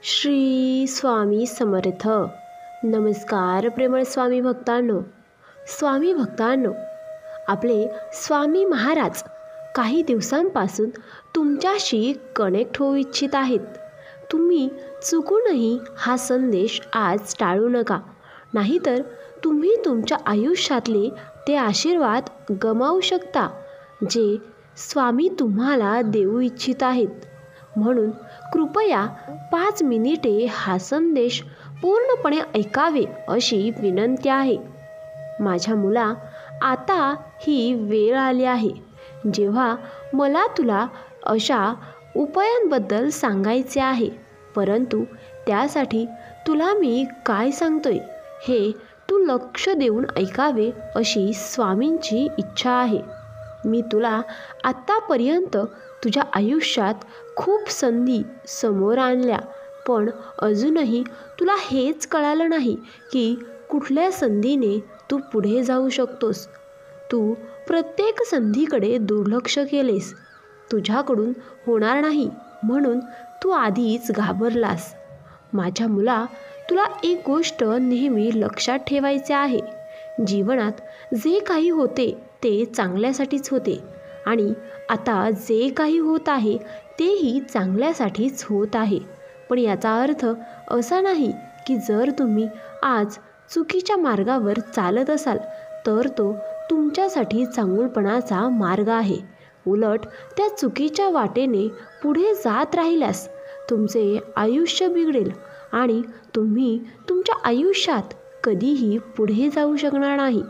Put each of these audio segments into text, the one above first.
श्री स्वामी समर्थ. नमस्कार प्रेमळ स्वामी भक्तांनो. स्वामी भक्तांनो, आपले स्वामी महाराज काही दिवसांपासून तुमच्याशी कनेक्ट होऊ इच्छित आहेत. तुम्ही चुकूनही हा संदेश आज टाळू नका, नाहीतर तुम्ही तुमच्या आयुष्यातले ते आशीर्वाद गमावू शकता जे स्वामी तुम्हाला देऊ इच्छित आहेत. म्हणून कृपया 5 मिनिटे हा संदेश पूर्णपणे ऐकावे अशी विनंती आहे. माझ्या मुला, आता ही वेळ आली आहे जेव्हा मला तुला अशा उपायांबद्दल सांगायचे आहे, परंतु त्यासाठी तुला मी काय सांगतोय हे तू लक्ष देऊन ऐकावे अशी स्वामींची इच्छा आहे. मी तुला आत्तापर्यंत तुझ्या आयुष्यात खूप संधी समोर आणल्या, पण अजूनही तुला हेच कळालं नाही की कुठल्या संधीने तू पुढे जाऊ शकतोस. तू प्रत्येक संधीकडे दुर्लक्ष केलेस. तुझ्याकडून होणार नाही म्हणून तू आधीच घाबरलास. माझ्या मुला, तुला एक गोष्ट नेहमी लक्षात ठेवायचे आहे. जीवनात जे काही होते ते चांगल्यासाठीच होते आणि आता जे काही होत आहे तेही चांगल्यासाठीच होत आहे. पण याचा अर्थ असा नाही की जर तुम्ही आज चुकीच्या मार्गावर चालत असाल तर तो तुमच्यासाठी चांगुलपणाचा मार्ग आहे. उलट त्या चुकीच्या वाटेने पुढे जात राहिल्यास तुमचे आयुष्य बिघडेल आणि तुम्ही तुमच्या आयुष्यात कधीही पुढे जाऊ शकणार नाही.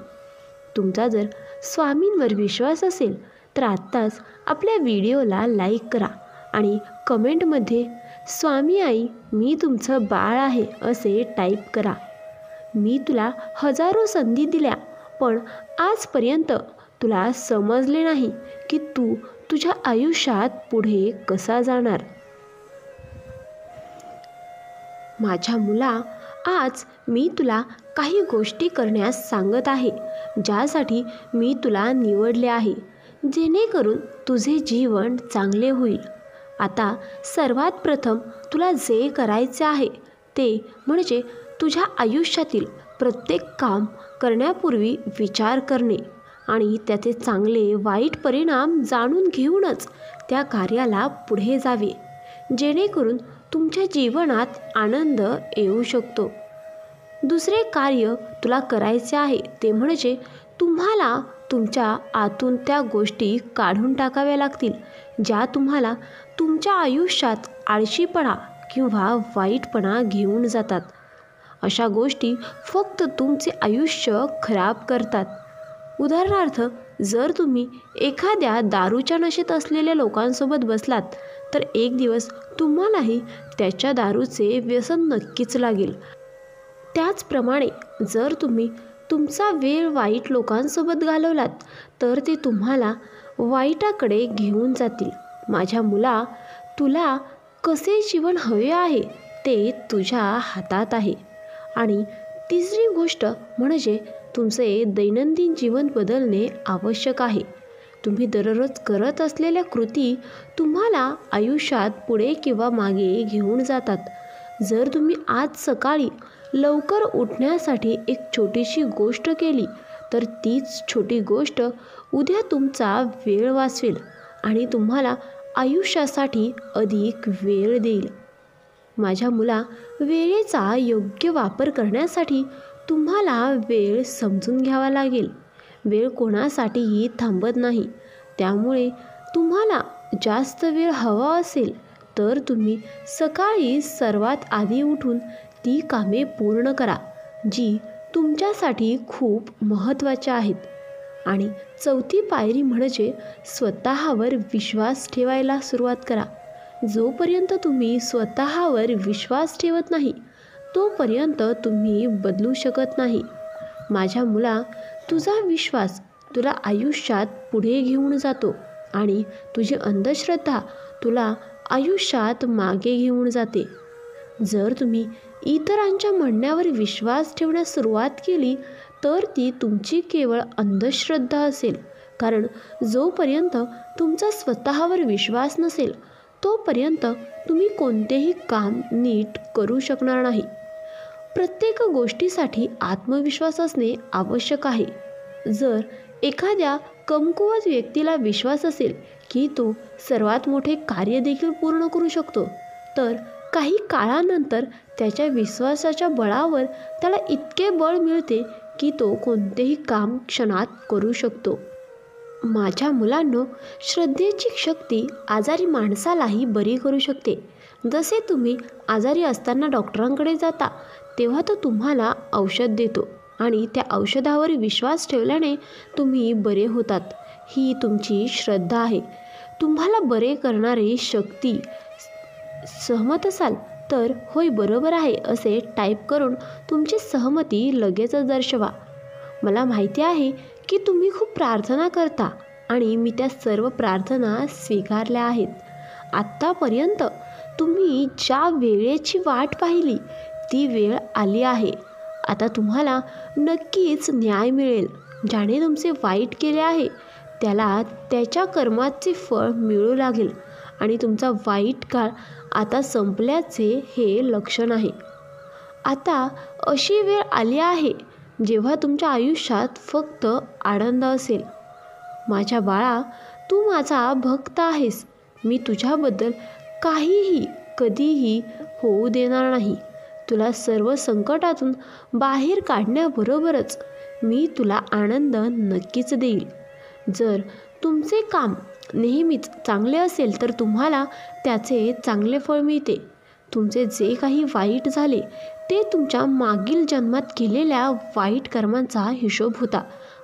तुमचा जर स्वामींवर विश्वास असेल तर आत्ताच आपल्या व्हिडिओला लाईक करा आणि कमेंटमध्ये स्वामी आई मी तुमचं बाळ आहे असे टाईप करा. मी तुला हजारो संधी दिल्या, पण आजपर्यंत तुला समजले नाही की तू तुझ्या आयुष्यात पुढे कसा जाणार. माझ्या मुला, आज मी तुला काही गोष्टी करण्यास सांगत आहे ज्यासाठी मी तुला निवडले आहे, जेणेकरून तुझे जीवन चांगले होईल. आता सर्वात प्रथम तुला जे करायचे आहे ते म्हणजे तुझ्या आयुष्यातील प्रत्येक काम करण्यापूर्वी विचार करणे आणि त्याचे चांगले वाईट परिणाम जाणून घेऊनच त्या कार्याला पुढे जावे, जेणेकरून तुमच्या जीवनात आनंद येऊ शकतो. दुसरे कार्य तुला करायचे आहे ते म्हणजे तुम्हाला तुमच्या आतून त्या गोष्टी काढून टाकाव्या लागतील ज्या तुम्हाला तुमच्या आयुष्यात आळशीपणा किंवा वाईटपणा घेऊन जातात. अशा गोष्टी फक्त तुमचे आयुष्य खराब करतात. उदाहरणार्थ, जर तुम्ही एखाद्या दारूच्या नशेत असलेल्या लोकांसोबत बसलात तर एक दिवस तुम्हालाही त्याच्या दारूचे व्यसन नक्कीच लागेल. त्याचप्रमाणे जर तुम्ही तुमचा वेळ वाईट लोकांसोबत घालवलात तर ते तुम्हाला वाईटाकडे घेऊन जातील. माझ्या मुला, तुला कसे जीवन हवे आहे ते तुझ्या हातात आहे. आणि तिसरी गोष्ट म्हणजे तुमचे दैनंदिन जीवन बदलणे आवश्यक आहे. तुम्ही दररोज करत असलेल्या कृती तुम्हाला आयुष्यात पुढे किंवा मागे घेऊन जातात. जर तुम्ही आज सकाळी लवकर उठण्यासाठी एक छोटीशी गोष्ट केली तर तीच छोटी गोष्ट उद्या तुमचा वेळ वाचवेल आणि तुम्हाला आयुष्यासाठी अधिक वेळ देईल. माझ्या मुला, वेळेचा योग्य वापर करण्यासाठी तुम्हाला वेळ समजून घ्यावा लागेल. वेळ कोणासाठीही थांबत नाही. त्यामुळे तुम्हाला जास्त वेळ हवा असेल तर तुम्ही सकाळी सर्वात आधी उठून ती कामे पूर्ण करा जी तुमच्यासाठी खूप महत्त्वाची आहेत. आणि चौथी पायरी म्हणजे स्वतःवर विश्वास ठेवायला सुरुवात करा. जोपर्यंत तुम्ही स्वतःवर विश्वास ठेवत नाही तोपर्यंत तुम्ही बदलू शकत नाही. माझ्या मुला, तुझा विश्वास तुला आयुष्यात पुढे घेऊन जातो आणि तुझी अंधश्रद्धा तुला आयुष्यात मागे घेऊन जाते. जर तुम्ही इतरांच्या म्हणण्यावर विश्वास ठेवण्यास सुरुवात केली तर ती तुमची केवळ अंधश्रद्धा असेल, कारण जोपर्यंत तुमचा स्वतःवर विश्वास नसेल तोपर्यंत तुम्ही कोणतेही काम नीट करू शकणार नाही. प्रत्येक गोष्टीसाठी आत्मविश्वास असणे आवश्यक आहे. जर एखाद्या कमकुवत व्यक्तीला विश्वास असेल की तो सर्वात मोठे कार्य देखील पूर्ण करू शकतो, तर काही काळानंतर त्याच्या विश्वासाच्या बळावर त्याला इतके बळ मिळते की तो कोणतेही काम क्षणात करू शकतो. माझ्या मुलांनो, श्रद्धेची शक्ती आजारी माणसालाही बरी करू शकते. जसे तुम्ही आजारी असताना डॉक्टरांकडे जाता, तेव्हा तो तुम्हाला औषध देतो आणि त्या औषधावर विश्वास ठेवल्याने तुम्ही बरे होतात. ही तुमची श्रद्धा आहे. तुम्हाला बरे करणारी शक्ती सहमत असाल तर होय बरोबर आहे असे टाईप करून तुमची सहमती लगेचच दर्शवा. मला माहिती आहे की तुम्ही खूप प्रार्थना करता आणि मी त्या सर्व प्रार्थना स्वीकारल्या आहेत. आत्तापर्यंत तुम्ही ज्या वेळेची वाट पाहिली ती वेळ आली आहे. आता तुम्हाला नक्कीच न्याय मिळेल. ज्याने तुमचे वाईट केले आहे त्याला त्याच्या कर्माचे फळ मिळू लागेल आणि तुमचा वाईट काळ आता संपल्याचे हे लक्षण आहे. आता अशी वेळ आली आहे जेव्हा तुमच्या आयुष्यात फक्त आनंद असेल. माझ्या बाळा, तू माझा भक्त आहेस. मी तुझ्याबद्दल काहीही कधीही होऊ देणार नाही. तुला सर्व संकटातून बाहेर काढण्याबरोबरच मी तुला आनंद नक्कीच देईल. जर तुमचे काम नेहमीच चांगले असेल तर तुम्हाला त्याचे चांगले फळ मिळते. तुमचे जे काही वाईट झाले ते तुमच्या मागील जन्मात केलेल्या वाईट कर्मांचा हिशोब होता.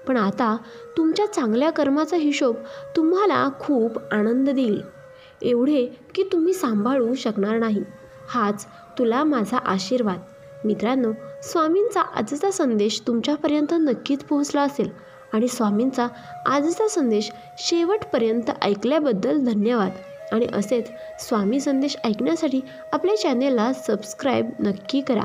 पण आता तुमच्या चांगल्या कर्माचा हिशोब तुम्हाला खूप आनंद देईल, एवढे की तुम्ही सांभाळू शकणार नाही. हाच तुला माझा आशीर्वाद. मित्रांनो, स्वामींचा आजचा संदेश तुमच्यापर्यंत नक्कीच पोहोचला असेल आणि स्वामींचा आजचा संदेश शेवटपर्यंत ऐकल्याबद्दल धन्यवाद. आणि असेच स्वामी संदेश ऐकण्यासाठी आपल्या चॅनेलला सबस्क्राईब नक्की करा.